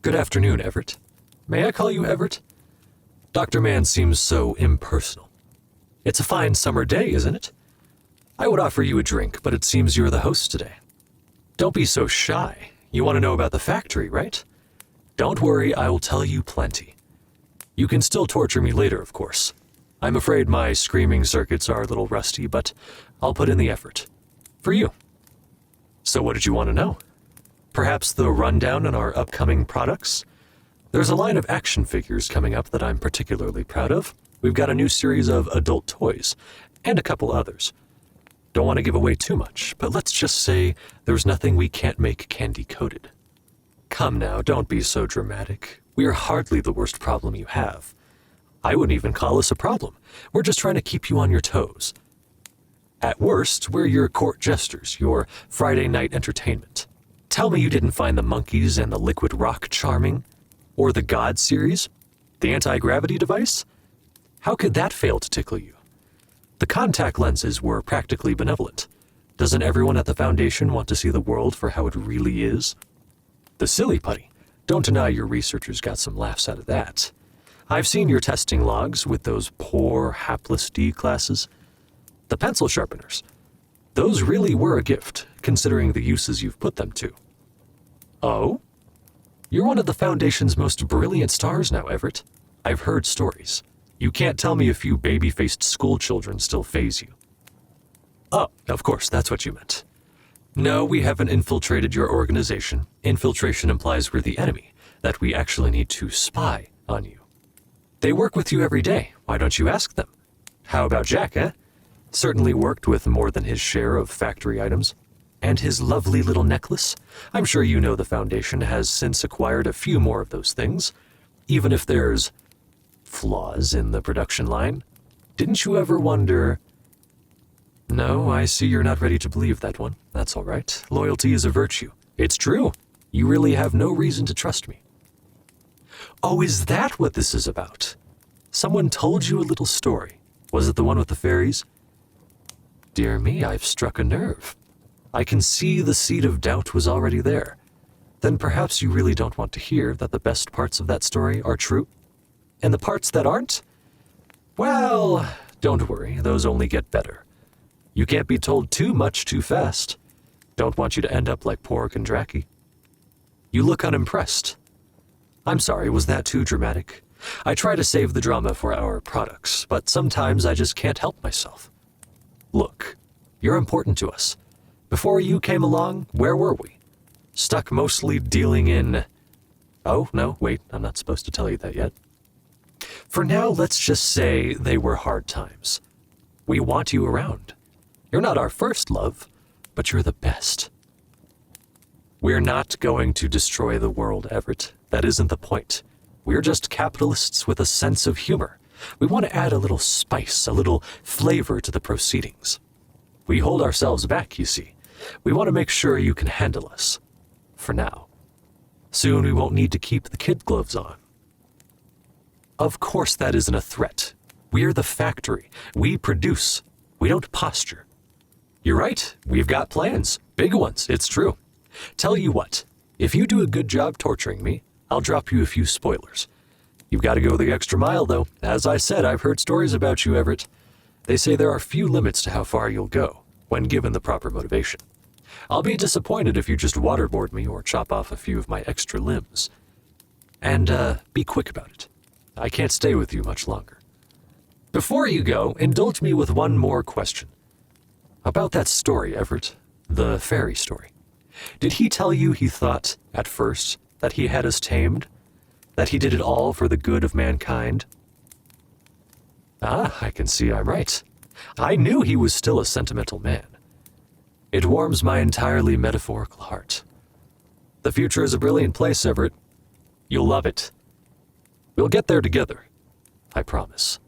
Good afternoon, Everett. May I call you Everett? Dr. Mann seems so impersonal. It's a fine summer day, isn't it? I would offer you a drink, but it seems you're the host today. Don't be so shy. You want to know about the factory, right? Don't worry, I will tell you plenty. You can still torture me later, of course. I'm afraid my screaming circuits are a little rusty, but I'll put in the effort. For you. So what did you want to know? Perhaps the rundown on our upcoming products? There's a line of action figures coming up that I'm particularly proud of. We've got a new series of adult toys, and a couple others. Don't want to give away too much, but let's just say there's nothing we can't make candy-coated. Come now, don't be so dramatic. We are hardly the worst problem you have. I wouldn't even call us a problem. We're just trying to keep you on your toes. At worst, we're your court jesters, your Friday night entertainment. Tell me you didn't find the monkeys and the liquid rock charming? Or the God series? The anti-gravity device? How could that fail to tickle you? The contact lenses were practically benevolent. Doesn't everyone at the Foundation want to see the world for how it really is? The silly putty. Don't deny your researchers got some laughs out of that. I've seen your testing logs with those poor, hapless D classes. The pencil sharpeners. Those really were a gift, considering the uses you've put them to. Oh? You're one of the Foundation's most brilliant stars now, Everett. I've heard stories. You can't tell me a few baby-faced schoolchildren still faze you. Oh, of course, that's what you meant. No, we haven't infiltrated your organization. Infiltration implies we're the enemy, that we actually need to spy on you. They work with you every day. Why don't you ask them? How about Jack, eh? Certainly worked with more than his share of factory items. And his lovely little necklace. I'm sure you know the Foundation has since acquired a few more of those things, even if there's flaws in the production line. Didn't you ever wonder... No, I see you're not ready to believe that one. That's all right. Loyalty is a virtue. It's true. You really have no reason to trust me. Oh, is that what this is about? Someone told you a little story. Was it the one with the fairies? Dear me, I've struck a nerve. I can see the seed of doubt was already there. Then perhaps you really don't want to hear that the best parts of that story are true? And the parts that aren't? Well, don't worry, those only get better. You can't be told too much too fast. Don't want you to end up like poor Kondraki. You look unimpressed. I'm sorry, was that too dramatic? I try to save the drama for our products, but sometimes I just can't help myself. Look, you're important to us. Before you came along, where were we? Stuck mostly dealing in... Oh, no, wait, I'm not supposed to tell you that yet. For now, let's just say they were hard times. We want you around. You're not our first love, but you're the best. We're not going to destroy the world, Everett. That isn't the point. We're just capitalists with a sense of humor. We want to add a little spice, a little flavor to the proceedings. We hold ourselves back, you see. We want to make sure you can handle us. For now. Soon we won't need to keep the kid gloves on. Of course that isn't a threat. We're the factory. We produce. We don't posture. You're right. We've got plans. Big ones, it's true. Tell you what, if you do a good job torturing me, I'll drop you a few spoilers. You've got to go the extra mile, though. As I said, I've heard stories about you, Everett. They say there are few limits to how far you'll go, when given the proper motivation. I'll be disappointed if you just waterboard me or chop off a few of my extra limbs. And, be quick about it. I can't stay with you much longer. Before you go, indulge me with one more question. About that story, Everett, the fairy story. Did he tell you he thought, at first, that he had us tamed? That he did it all for the good of mankind? Ah, I can see I'm right. I knew he was still a sentimental man. It warms my entirely metaphorical heart. The future is a brilliant place, Everett. You'll love it. We'll get there together. I promise.